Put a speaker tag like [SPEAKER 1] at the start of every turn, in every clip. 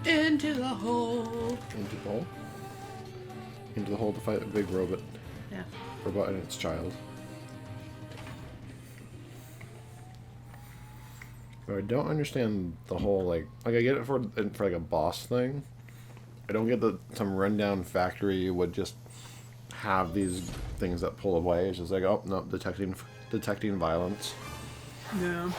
[SPEAKER 1] Into the hole.
[SPEAKER 2] Into the hole? Into the hole to fight a big robot.
[SPEAKER 1] Yeah.
[SPEAKER 2] Robot and its child. But I don't understand the whole, like I get it for like a boss thing. I don't get that some rundown factory would just have these things that pull away. It's just like, oh, no, detecting violence.
[SPEAKER 1] Yeah.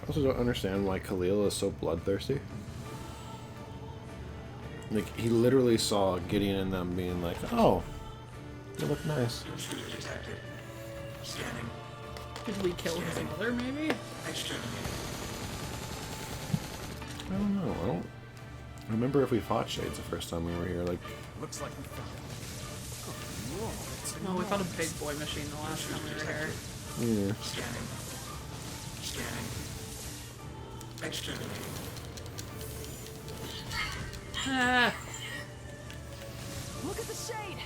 [SPEAKER 2] I also don't understand why Khalil is so bloodthirsty. Like, he literally saw Gideon and them being like, oh, you look nice.
[SPEAKER 3] Scanning.
[SPEAKER 1] Did we kill his mother, maybe?
[SPEAKER 2] I don't know. I don't remember if we fought Shades the first time we were here. Like,
[SPEAKER 3] Looks like we found it.
[SPEAKER 1] No, we fought a big boy machine the last time we were here.
[SPEAKER 2] yeah.
[SPEAKER 3] Scanning. Exterminating.
[SPEAKER 1] Ah!
[SPEAKER 4] Look at the shade!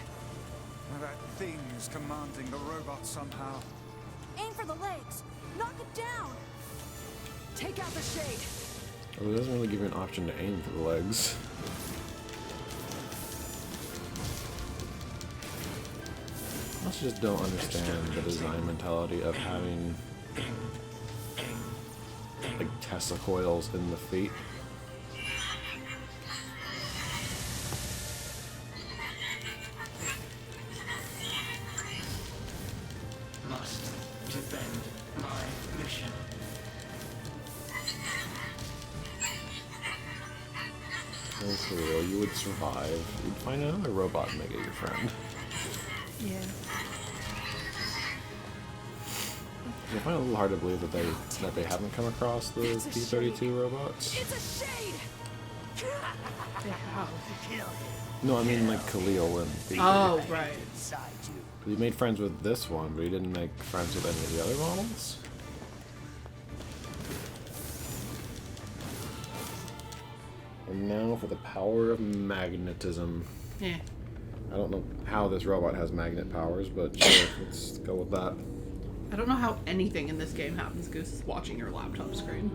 [SPEAKER 5] That thing is commanding the robot somehow.
[SPEAKER 4] Aim for the legs! Knock it down! Take out the shade!
[SPEAKER 2] Although it doesn't really give you an option to aim for the legs. I also just don't understand the design mentality of having like Tesla coils in the feet.
[SPEAKER 3] Must defend my mission.
[SPEAKER 2] Oh, Khalil, you would survive. You'd find another robot and make it your friend.
[SPEAKER 1] Yeah.
[SPEAKER 2] I find it a little hard to believe that they haven't come across the P-32 robots.
[SPEAKER 4] It's a shade!
[SPEAKER 1] They have.
[SPEAKER 2] No, I mean like Khalil and
[SPEAKER 1] Oh, right.
[SPEAKER 2] he made friends with this one, but he didn't make friends with any of the other models. And now for the power of magnetism.
[SPEAKER 1] Yeah.
[SPEAKER 2] I don't know how this robot has magnet powers, but sure, let's go with that.
[SPEAKER 1] I don't know how anything in this game happens. Goose is watching your laptop screen.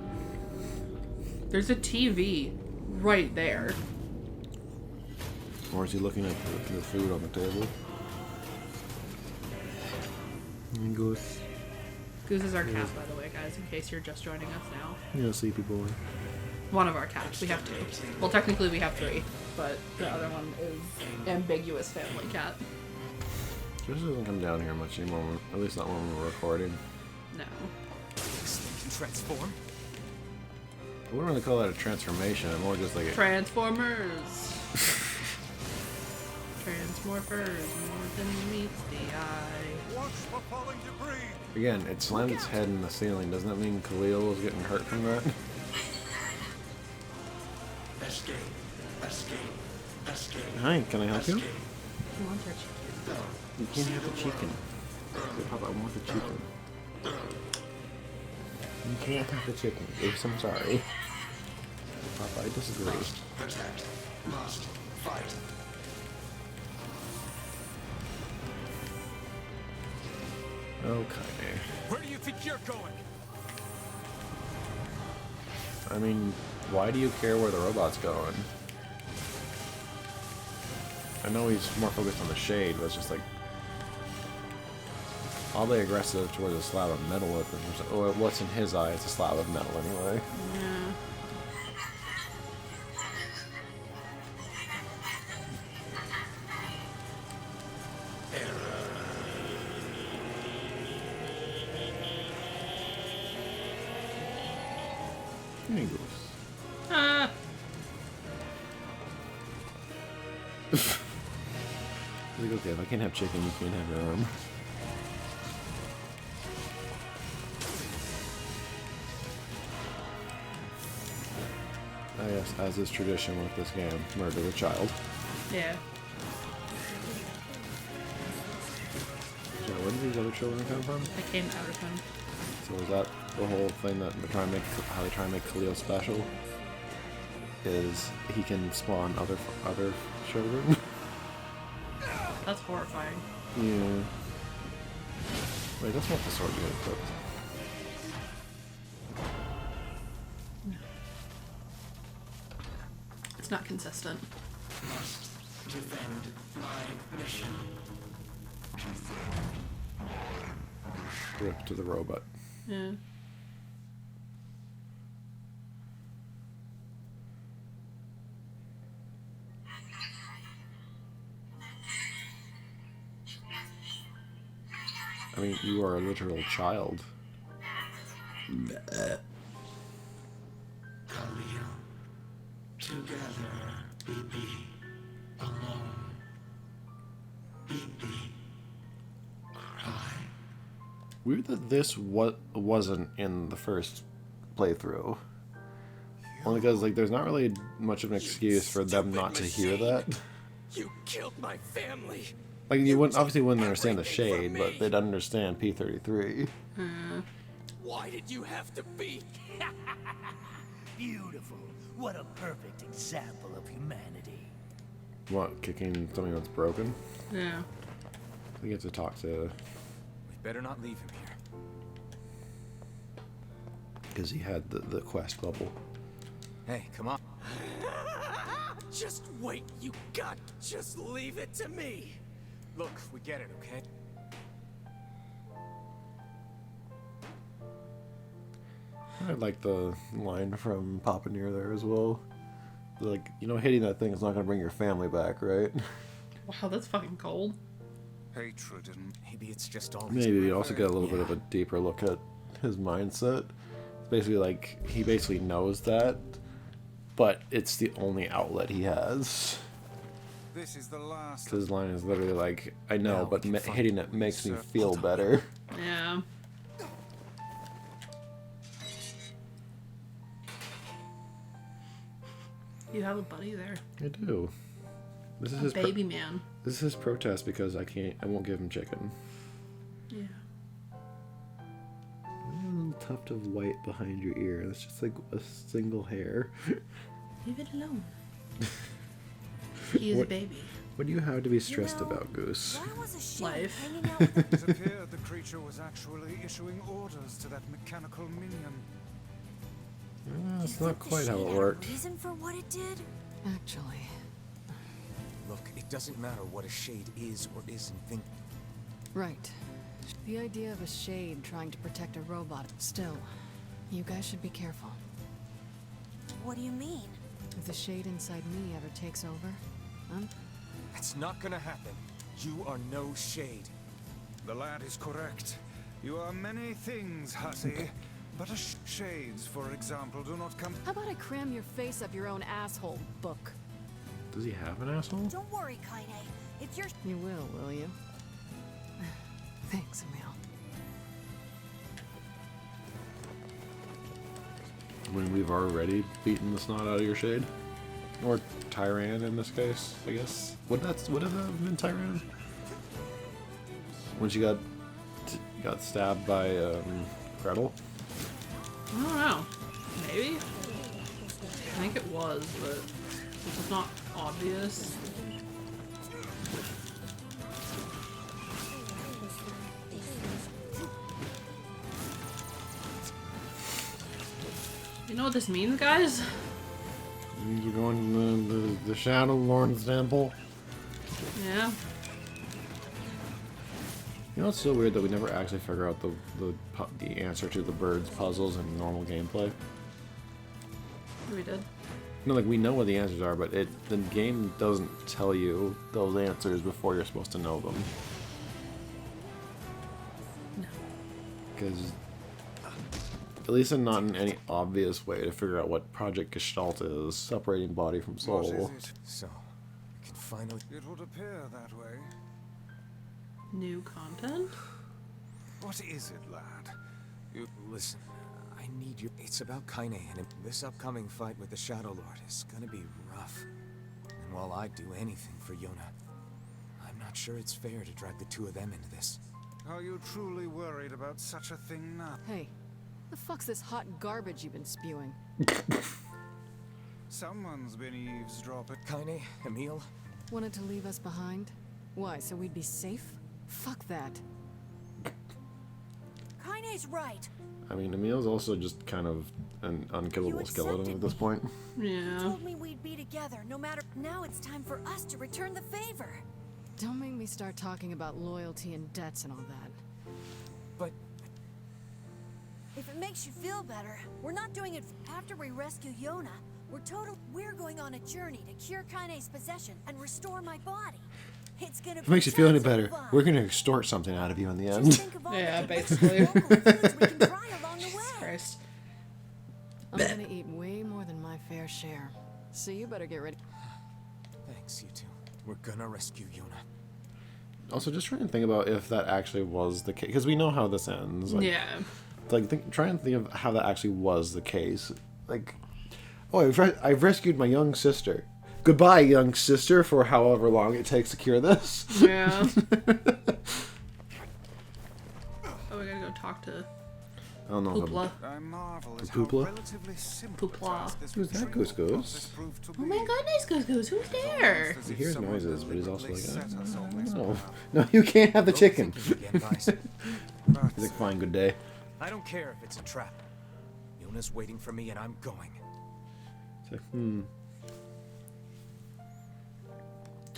[SPEAKER 1] There's a TV right there.
[SPEAKER 2] Or is he looking at the food on the table? And Goose.
[SPEAKER 1] Goose is our cat, by the way, guys, in case you're just joining us now.
[SPEAKER 2] You know, sleepy boy.
[SPEAKER 1] One of our cats. We have two. Well, technically we have three, but the other one is ambiguous family cat.
[SPEAKER 2] Goose doesn't come down here much anymore, at least not when we're recording.
[SPEAKER 1] No.
[SPEAKER 5] This thing can transform.
[SPEAKER 2] I wouldn't really call that a transformation, more just like a...
[SPEAKER 1] Transformers! Transmorphers, more than meets the eye.
[SPEAKER 5] Watch for falling debris.
[SPEAKER 2] Again, it slammed its head in the ceiling. Doesn't that mean Khalil was getting hurt from that?
[SPEAKER 3] Escape.
[SPEAKER 2] Hi, can I help you?
[SPEAKER 1] I want our chicken.
[SPEAKER 2] You can't have the chicken. Say, Papa, I want the chicken. You can't have the chicken. Oops, I'm sorry. Papa, I disagree.
[SPEAKER 3] Protect. Must fight.
[SPEAKER 2] Okay.
[SPEAKER 5] Where do you think you're going?
[SPEAKER 2] I mean, why do you care where the robot's going? I know he's more focused on the shade, but it's just like... oddly aggressive towards a slab of metal. Or what's in his eye is a slab of metal anyway.
[SPEAKER 1] Yeah.
[SPEAKER 2] Here he goes.
[SPEAKER 1] Ah!
[SPEAKER 2] Like, okay, if I can't have chicken, you can't have your arm. I guess, as is tradition with this game, murder the child.
[SPEAKER 1] Yeah.
[SPEAKER 2] So where did these other children come from?
[SPEAKER 1] I came out of him.
[SPEAKER 2] So is that the whole thing that they're trying to make, how they try to make Khalil special? Is he can spawn other children?
[SPEAKER 1] That's horrifying.
[SPEAKER 2] Yeah. Wait, that's not the sword you equipped.
[SPEAKER 1] It's not consistent.
[SPEAKER 3] Must defend my mission.
[SPEAKER 2] Rip to the robot.
[SPEAKER 1] Yeah.
[SPEAKER 2] I mean, you are a literal child.
[SPEAKER 3] Khalil. Together, BB. Alone. BB. Cry.
[SPEAKER 2] Weird that this wasn't in the first playthrough. Only because, like, there's not really much of an excuse for them not to hear that.
[SPEAKER 6] You killed my family.
[SPEAKER 2] Like, you wouldn't understand the shade, but they'd understand P33.
[SPEAKER 6] Why did you have to be?
[SPEAKER 7] Beautiful. What a perfect example of humanity.
[SPEAKER 2] What, kicking something that's broken?
[SPEAKER 1] Yeah.
[SPEAKER 2] We get to talk to...
[SPEAKER 5] We better not leave him here.
[SPEAKER 2] Because he had the quest bubble.
[SPEAKER 5] Hey, come on.
[SPEAKER 6] Just wait, you got. Just leave it to me.
[SPEAKER 5] Look, we get it, okay?
[SPEAKER 2] I like the line from Papa NieR there as well. Like, you know, hitting that thing is not going to bring your family back, right?
[SPEAKER 1] Wow, that's fucking cold.
[SPEAKER 5] Hatred and maybe it's just all.
[SPEAKER 2] Maybe we also get a little bit of a deeper look at his mindset. Basically, like, he basically knows that, but it's the only outlet he has.
[SPEAKER 5] This is the last.
[SPEAKER 2] His line is literally like, I know,
[SPEAKER 5] Now
[SPEAKER 2] but
[SPEAKER 5] we can find
[SPEAKER 2] hitting it makes me
[SPEAKER 5] Sir
[SPEAKER 2] feel
[SPEAKER 5] Otto.
[SPEAKER 2] better.
[SPEAKER 1] Yeah. You have a buddy there.
[SPEAKER 2] I do. This is
[SPEAKER 1] A
[SPEAKER 2] his
[SPEAKER 1] baby man.
[SPEAKER 2] This is his protest because I won't give him chicken.
[SPEAKER 1] Yeah.
[SPEAKER 2] A little tuft of white behind your ear. That's just like a single hair.
[SPEAKER 1] Leave it alone. He is a
[SPEAKER 2] What-
[SPEAKER 1] baby.
[SPEAKER 2] What do you have to be stressed
[SPEAKER 4] know,
[SPEAKER 2] about, Goose?
[SPEAKER 4] Why was a sheep
[SPEAKER 1] Life.
[SPEAKER 4] hanging out with the
[SPEAKER 5] It appeared the creature was actually issuing orders to that mechanical minion.
[SPEAKER 2] That's
[SPEAKER 4] You
[SPEAKER 2] not
[SPEAKER 4] think the
[SPEAKER 2] quite how
[SPEAKER 4] shade
[SPEAKER 2] it
[SPEAKER 4] had a
[SPEAKER 2] worked.
[SPEAKER 4] reason for what it did?
[SPEAKER 8] Actually,
[SPEAKER 6] Look, it doesn't matter what a shade is or isn't. Think.
[SPEAKER 8] right. The idea of a shade trying to protect a robot. Still, you guys should be careful.
[SPEAKER 4] What do you mean?
[SPEAKER 8] If the shade inside me ever takes over,
[SPEAKER 6] That's not gonna happen. You are no shade.
[SPEAKER 5] The lad is correct. You are many things, hussy. But shades, for example, do not come.
[SPEAKER 8] how about I cram your face up your own asshole, book?
[SPEAKER 2] Does he have an asshole?
[SPEAKER 4] Don't worry, Kaine. It's your
[SPEAKER 8] You will you? Thanks, Emil.
[SPEAKER 2] When we've already beaten the snot out of your shade? Or Tyran in this case, I guess. Would that have been Tyran? When she got stabbed by Gretel?
[SPEAKER 1] I don't know. Maybe? I think it was, but it's not obvious. You know what this means, guys?
[SPEAKER 2] You're going to the Shadow Lord's Temple.
[SPEAKER 1] Yeah.
[SPEAKER 2] You know, it's so weird that we never actually figure out the answer to the birds puzzles in normal gameplay.
[SPEAKER 1] We did.
[SPEAKER 2] No, like, we know what the answers are, but the game doesn't tell you those answers before you're supposed to know them.
[SPEAKER 1] No.
[SPEAKER 2] Because, at least not in any obvious way to figure out what Project Gestalt is, separating body from
[SPEAKER 5] What
[SPEAKER 2] soul.
[SPEAKER 5] is it?
[SPEAKER 6] So, we can finally.
[SPEAKER 5] It would appear that way.
[SPEAKER 1] New content?
[SPEAKER 5] What is it, lad?
[SPEAKER 6] You listen. I need you. It's about Kaine, and this upcoming fight with the Shadow Lord is gonna be rough. And while I'd do anything for Yona, I'm not sure it's fair to drag the two of them into this.
[SPEAKER 5] Are you truly worried about such a thing now?
[SPEAKER 8] Hey, the fuck's this hot garbage you've been spewing?
[SPEAKER 5] Someone's been eavesdropping.
[SPEAKER 6] Kaine, Emil,
[SPEAKER 8] Wanted to leave us behind? Why, so we'd be safe? Fuck that.
[SPEAKER 4] Kaine's right.
[SPEAKER 2] I mean, Emil's also just kind of an unkillable
[SPEAKER 4] You
[SPEAKER 2] skeleton
[SPEAKER 4] accepted
[SPEAKER 2] at this
[SPEAKER 4] me.
[SPEAKER 2] point.
[SPEAKER 4] You
[SPEAKER 1] Yeah.
[SPEAKER 4] told me we'd be together, no matter. Now it's time for us to return the favor.
[SPEAKER 8] Don't make me start talking about loyalty and debts and all that.
[SPEAKER 6] But
[SPEAKER 4] If it makes you feel better, we're not doing it after we rescue Yona. We're going on a journey to cure Kaine's possession and restore my body. It's gonna
[SPEAKER 2] If it makes you feel any better,
[SPEAKER 4] fun.
[SPEAKER 2] we're gonna extort something out of you in the
[SPEAKER 4] Just
[SPEAKER 2] end.
[SPEAKER 4] think of all the
[SPEAKER 1] Yeah,
[SPEAKER 4] delicious
[SPEAKER 1] basically.
[SPEAKER 4] local foods we can try along the way.
[SPEAKER 1] Christ.
[SPEAKER 8] I'm gonna eat way more than my fair share. So you better get ready.
[SPEAKER 6] thanks, you two. We're gonna rescue Yona.
[SPEAKER 2] Also, just try and think about if that actually was the case, because we know how this ends. Like,
[SPEAKER 1] Yeah.
[SPEAKER 2] try and think of how that actually was the case. Like, oh, I've rescued my young sister. Goodbye, young sister, for however long it takes to cure this.
[SPEAKER 1] Yeah. Oh, we gotta go talk to
[SPEAKER 2] I don't know.
[SPEAKER 1] Hoopla.
[SPEAKER 5] I marvel at
[SPEAKER 2] Poopla?
[SPEAKER 5] how relatively simple
[SPEAKER 1] Poopla.
[SPEAKER 5] a task this
[SPEAKER 2] Who's that,
[SPEAKER 5] retrieval
[SPEAKER 2] Goose Goose?
[SPEAKER 5] process proved to
[SPEAKER 1] Oh my
[SPEAKER 5] be.
[SPEAKER 1] goodness, Goose Goose, who's there?
[SPEAKER 5] Almost as
[SPEAKER 2] He
[SPEAKER 5] if
[SPEAKER 2] hears
[SPEAKER 5] someone
[SPEAKER 2] noises, but he's also
[SPEAKER 5] deliberately
[SPEAKER 2] like,
[SPEAKER 5] set us on this
[SPEAKER 2] no,
[SPEAKER 5] path.
[SPEAKER 2] no, you can't have the chicken.
[SPEAKER 6] Thinking again, guys.
[SPEAKER 5] But
[SPEAKER 2] He's like, fine, good day.
[SPEAKER 6] I don't care if it's a trap. Yona's waiting for me and I'm going.
[SPEAKER 2] It's like,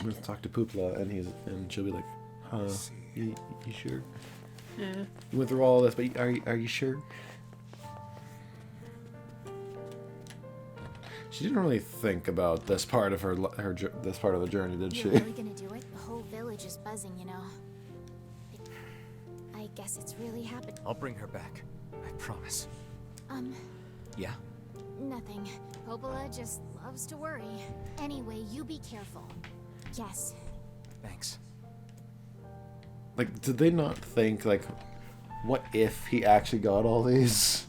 [SPEAKER 2] Let's talk to Poopla, and she'll be like, you sure?
[SPEAKER 1] Yeah.
[SPEAKER 2] You went through all this, but are you sure? She didn't really think about this part of this part of the journey, did she?
[SPEAKER 9] You're really gonna do it? The whole village is buzzing, you know. I guess it's really happened.
[SPEAKER 6] I'll bring her back. I promise. Yeah?
[SPEAKER 9] Nothing. Popola just loves to worry. Anyway, you be careful. Yes.
[SPEAKER 6] Thanks.
[SPEAKER 2] Like, did they not think, like, what if he actually got all these?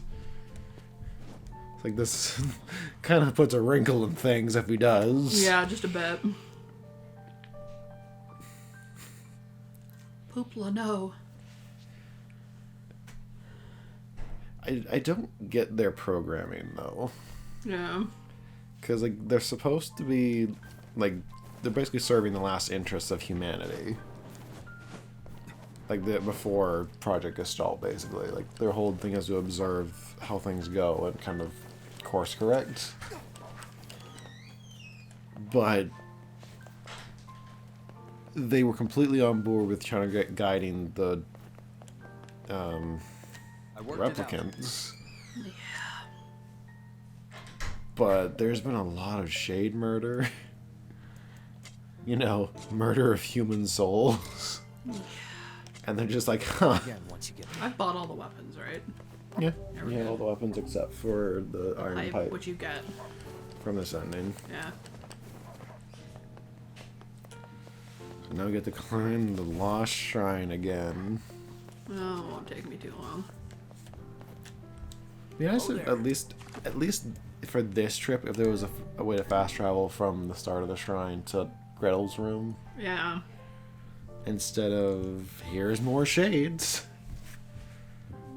[SPEAKER 2] It's like, this kind of puts a wrinkle in things if he does.
[SPEAKER 1] Yeah, just a bit. Poopla, no.
[SPEAKER 2] I don't get their programming, though.
[SPEAKER 1] Yeah.
[SPEAKER 2] Because, like, they're supposed to be, like, they're basically serving the last interests of humanity. Like, before Project Gestalt, basically. Like, their whole thing is to observe how things go and kind of course correct. But they were completely on board with trying to get guiding the replicants.
[SPEAKER 1] Yeah.
[SPEAKER 2] But there's been a lot of shade murder. You know, murder of human souls. And they're just like, huh.
[SPEAKER 6] Again, once you get
[SPEAKER 1] I've bought all the weapons, right?
[SPEAKER 2] Yeah,
[SPEAKER 1] There we
[SPEAKER 2] you have
[SPEAKER 1] go.
[SPEAKER 2] all the weapons except for the iron pipe
[SPEAKER 1] What you get.
[SPEAKER 2] from this ending.
[SPEAKER 1] Yeah.
[SPEAKER 2] So now we get to climb the Lost Shrine again.
[SPEAKER 1] Oh, it won't take me too long.
[SPEAKER 2] Yeah, I said at least for this trip, if there was a way to fast travel from the start of the shrine to Gretel's room,
[SPEAKER 1] Yeah.
[SPEAKER 2] instead of here's more shades.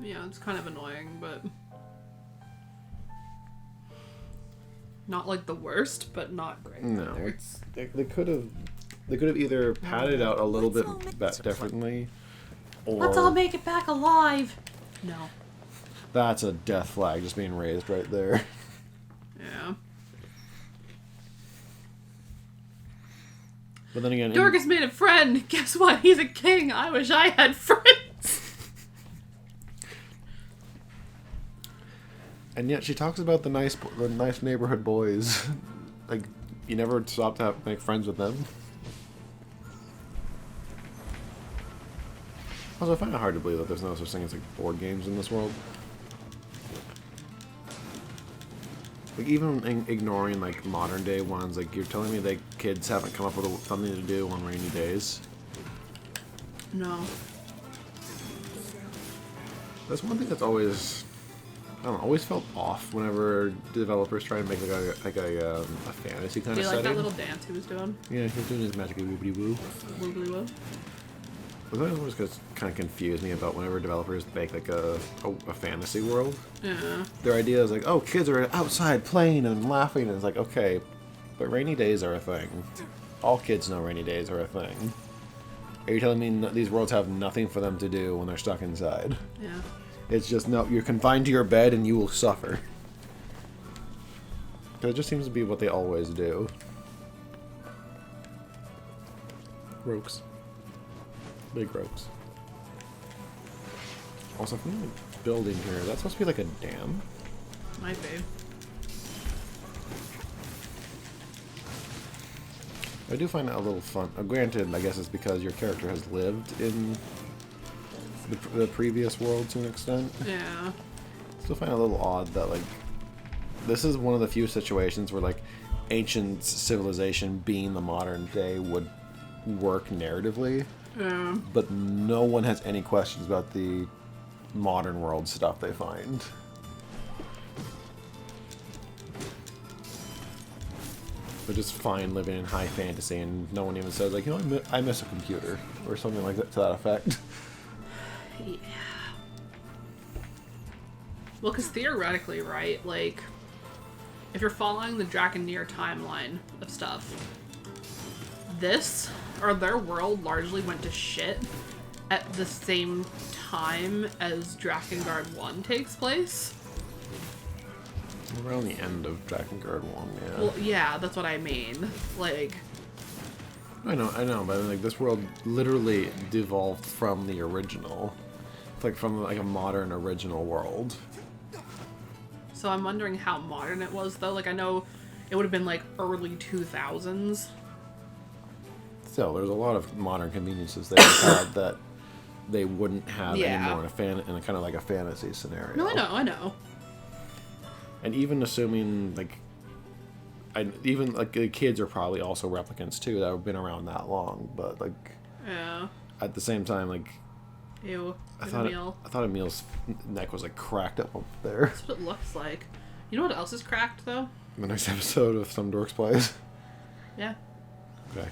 [SPEAKER 1] Yeah, it's kind of annoying, but not like the worst, but not great.
[SPEAKER 2] No,
[SPEAKER 1] either.
[SPEAKER 2] it's they could have either padded out a little bit differently, or
[SPEAKER 1] Let's all make it back alive. No.
[SPEAKER 2] that's a death flag just being raised right there.
[SPEAKER 1] Yeah.
[SPEAKER 2] But then again,
[SPEAKER 1] Dorkus made a friend. Guess what? He's a king. I wish I had friends.
[SPEAKER 2] and yet she talks about the nice neighborhood boys. Like, you never stop to make friends with them. Also, I find it hard to believe that there's no such thing as like board games in this world. Like, even ignoring like modern day ones, like you're telling me that kids haven't come up with something to do on rainy days.
[SPEAKER 1] No.
[SPEAKER 2] That's one thing that's always, I don't know, always felt off whenever developers try and make like a fantasy kind
[SPEAKER 1] Do
[SPEAKER 2] of
[SPEAKER 1] you like
[SPEAKER 2] setting.
[SPEAKER 1] that little dance he was doing?
[SPEAKER 2] Yeah, he's doing his magic woobly woo.
[SPEAKER 1] Woobly woo.
[SPEAKER 2] But that always kind of confused me about whenever developers make like a fantasy world.
[SPEAKER 1] Yeah.
[SPEAKER 2] Their idea is like, oh, kids are outside playing and laughing, and it's like, okay, but rainy days are a thing. All kids know rainy days are a thing. Are you telling me these worlds have nothing for them to do when they're stuck inside?
[SPEAKER 1] Yeah.
[SPEAKER 2] It's just, no, you're confined to your bed and you will suffer. Because it just seems to be what they always do. Rokes. Big rokes. Also, from the building here, that's supposed to be like a dam?
[SPEAKER 1] Might be.
[SPEAKER 2] I do find that a little fun. Granted, I guess it's because your character has lived in the previous world to an extent.
[SPEAKER 1] Yeah.
[SPEAKER 2] Still find it a little odd that, like, this is one of the few situations where, like, ancient civilization being the modern day would work narratively.
[SPEAKER 1] Yeah.
[SPEAKER 2] But no one has any questions about the modern world stuff they find. They're just fine living in high fantasy, and no one even says, like, you know, I miss a computer, or something like that to that effect.
[SPEAKER 1] Yeah. Well, because theoretically, right, like, if you're following the Drac and NieR timeline of stuff, this, or their world largely went to shit at the same time as Drakengard 1 takes place.
[SPEAKER 2] Around the end of Drakengard 1, yeah.
[SPEAKER 1] Well, yeah, that's what I mean. Like...
[SPEAKER 2] I know, but like, this world literally devolved from the original. It's like from, like, a modern original world.
[SPEAKER 1] So I'm wondering how modern it was, though. Like, I know it would have been, like, early 2000s.
[SPEAKER 2] Still, there's a lot of modern conveniences they had that they wouldn't have anymore in a kind of like a fantasy scenario.
[SPEAKER 1] No, I know.
[SPEAKER 2] And even assuming, like, even like the kids are probably also replicants too that have been around that long, but like,
[SPEAKER 1] Yeah.
[SPEAKER 2] at the same time, like,
[SPEAKER 1] Ew.
[SPEAKER 2] I
[SPEAKER 1] Emil.
[SPEAKER 2] thought Emil's neck was like cracked up there.
[SPEAKER 1] That's what it looks like. You know what else is cracked, though?
[SPEAKER 2] The next episode of Some Dorks Plays.
[SPEAKER 1] Yeah.
[SPEAKER 2] Okay.